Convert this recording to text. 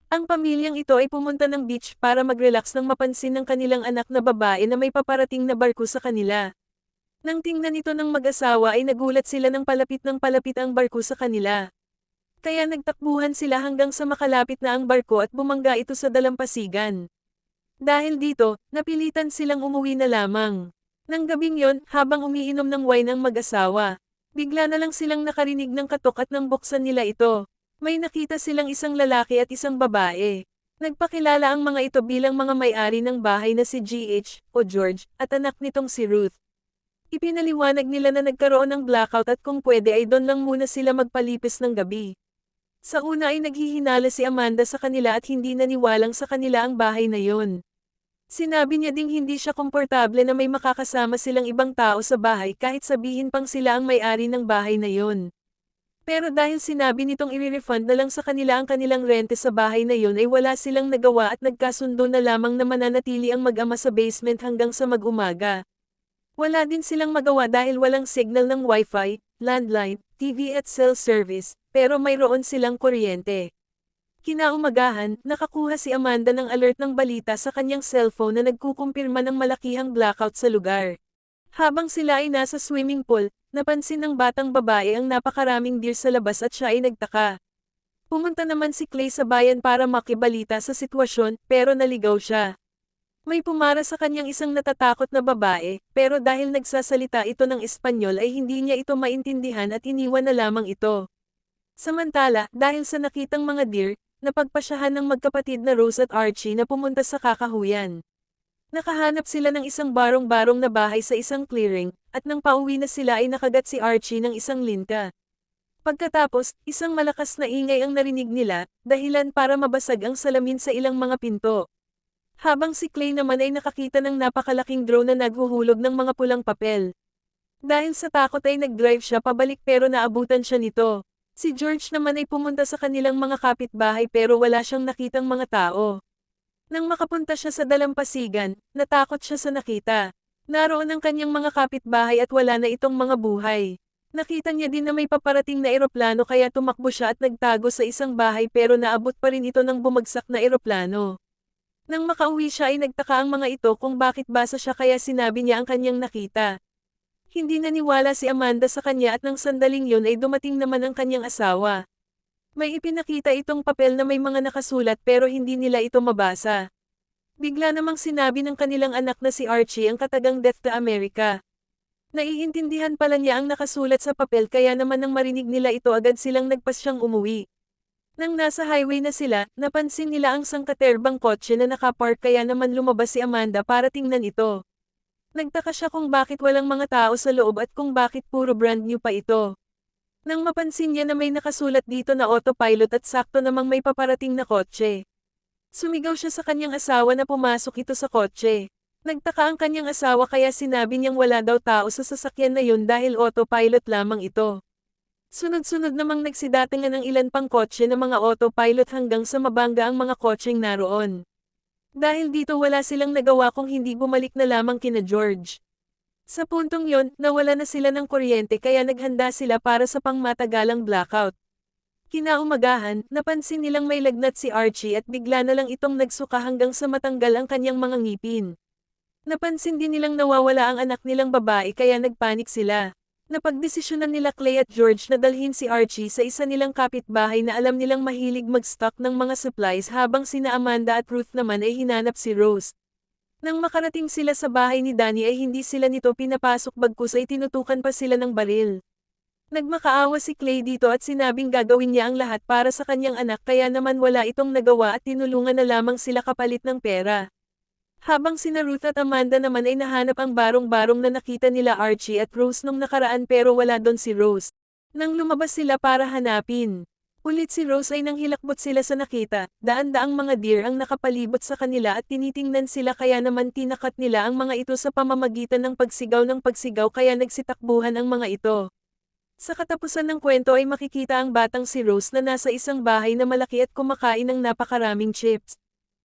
Ang pamilyang ito ay pumunta ng beach para mag-relax nang mapansin ng kanilang anak na babae na may paparating na barko sa kanila. Nang tingnan ito ng mag-asawa ay nagulat sila ng palapit ang barko sa kanila. Kaya nagtakbuhan sila hanggang sa makalapit na ang barko at bumangga ito sa dalampasigan. Dahil dito, napilitan silang umuwi na lamang. Nang gabing yon, habang umiinom ng wine ang mag-asawa, bigla na lang silang nakarinig ng katok at nang buksan nila ito. May nakita silang isang lalaki at isang babae. Nagpakilala ang mga ito bilang mga may-ari ng bahay na si GH, o George, at anak nitong si Ruth. Ipinaliwanag nila na nagkaroon ng blackout at kung pwede ay doon lang muna sila magpalipis ng gabi. Sa una ay naghihinala si Amanda sa kanila at hindi naniwalang sa kanila ang bahay na yon. Sinabi niya ding hindi siya komportable na may makakasama silang ibang tao sa bahay kahit sabihin pang sila ang may-ari ng bahay na yon. Pero dahil sinabi nitong i-refund na lang sa kanila ang kanilang rente sa bahay na yon ay wala silang nagawa at nagkasundo na lamang na mananatili ang mag-ama sa basement hanggang sa mag-umaga. Wala din silang magawa dahil walang signal ng wifi, landline, TV at cell service, pero mayroon silang kuryente. Kinaumagahan, nakakuha si Amanda ng alert ng balita sa kanyang cellphone na nagkukumpirma ng malakihang blackout sa lugar. Habang sila ay nasa swimming pool, napansin ng batang babae ang napakaraming deer sa labas at siya ay nagtaka. Pumunta naman si Clay sa bayan para makibalita sa sitwasyon, pero naligaw siya. May pumara sa kanyang isang natatakot na babae, pero dahil nagsasalita ito ng Espanyol ay hindi niya ito maintindihan at iniwan na lamang ito. Samantala, dahil sa nakitang mga deer, napagpasyahan ng magkapatid na Rose at Archie na pumunta sa kakahuyan. Nakahanap sila ng isang barong-barong na bahay sa isang clearing, at nang pauwi na sila ay nakagat si Archie ng isang linta. Pagkatapos, isang malakas na ingay ang narinig nila, dahilan para mabasag ang salamin sa ilang mga pinto. Habang si Clay naman ay nakakita ng napakalaking drone na naghuhulog ng mga pulang papel. Dahil sa takot ay nag-drive siya pabalik pero naabutan siya nito. Si George naman ay pumunta sa kanilang mga kapitbahay pero wala siyang nakitang mga tao. Nang makapunta siya sa dalampasigan, natakot siya sa nakita. Naroon ang kanyang mga kapitbahay at wala na itong mga buhay. Nakita niya din na may paparating na eroplano kaya tumakbo siya at nagtago sa isang bahay pero naabot pa rin ito ng bumagsak na eroplano. Nang makauwi siya ay nagtaka ang mga ito kung bakit basa siya kaya sinabi niya ang kanyang nakita. Hindi naniwala si Amanda sa kanya at nang sandaling yun ay dumating naman ang kanyang asawa. May ipinakita itong papel na may mga nakasulat pero hindi nila ito mabasa. Bigla namang sinabi ng kanilang anak na si Archie ang katagang Death to America. Naiintindihan pala niya ang nakasulat sa papel kaya naman nang marinig nila ito agad silang nagpasyang umuwi. Nang nasa highway na sila, napansin nila ang sangkaterbang kotse na nakapark kaya naman lumabas si Amanda para tingnan ito. Nagtaka siya kung bakit walang mga tao sa loob at kung bakit puro brand new pa ito. Nang mapansin niya na may nakasulat dito na autopilot at sakto namang may paparating na kotse. Sumigaw siya sa kanyang asawa na pumasok ito sa kotse. Nagtaka ang kanyang asawa kaya sinabi niyang wala daw tao sa sasakyan na yun dahil autopilot lamang ito. Sunod-sunod namang nagsidatingan ng ilan pang kotse na mga autopilot hanggang sa mabangga ang mga kotseng naroon. Dahil dito wala silang nagawa kung hindi bumalik na lamang kina George. Sa puntong yon, nawala na sila ng kuryente kaya naghanda sila para sa pangmatagalang blackout. Kinaumagahan, napansin nilang may lagnat si Archie at bigla na lang itong nagsuka hanggang sa matanggal ang kanyang mga ngipin. Napansin din nilang nawawala ang anak nilang babae kaya nagpanik sila. Napagdesisyonan nila Clay at George na dalhin si Archie sa isa nilang kapitbahay na alam nilang mahilig mag-stock ng mga supplies habang sina Amanda at Ruth naman ay hinanap si Rose. Nang makarating sila sa bahay ni Danny ay hindi sila nito pinapasok bagkus ay tinutukan pa sila ng baril. Nagmakaawa si Clay dito at sinabing gagawin niya ang lahat para sa kanyang anak kaya naman wala itong nagawa at tinulungan na lamang sila kapalit ng pera. Habang sina Ruth at Amanda naman ay nahanap ang barong-barong na nakita nila Archie at Rose nung nakaraan pero wala doon si Rose. Nang lumabas sila para hanapin. Ulit si Rose ay nang hilakbot sila sa nakita, daan-daang mga deer ang nakapalibot sa kanila at tinitingnan sila kaya naman tinakat nila ang mga ito sa pamamagitan ng pagsigaw kaya nagsitakbuhan ang mga ito. Sa katapusan ng kwento ay makikita ang batang si Rose na nasa isang bahay na malaki at kumakain ng napakaraming chips.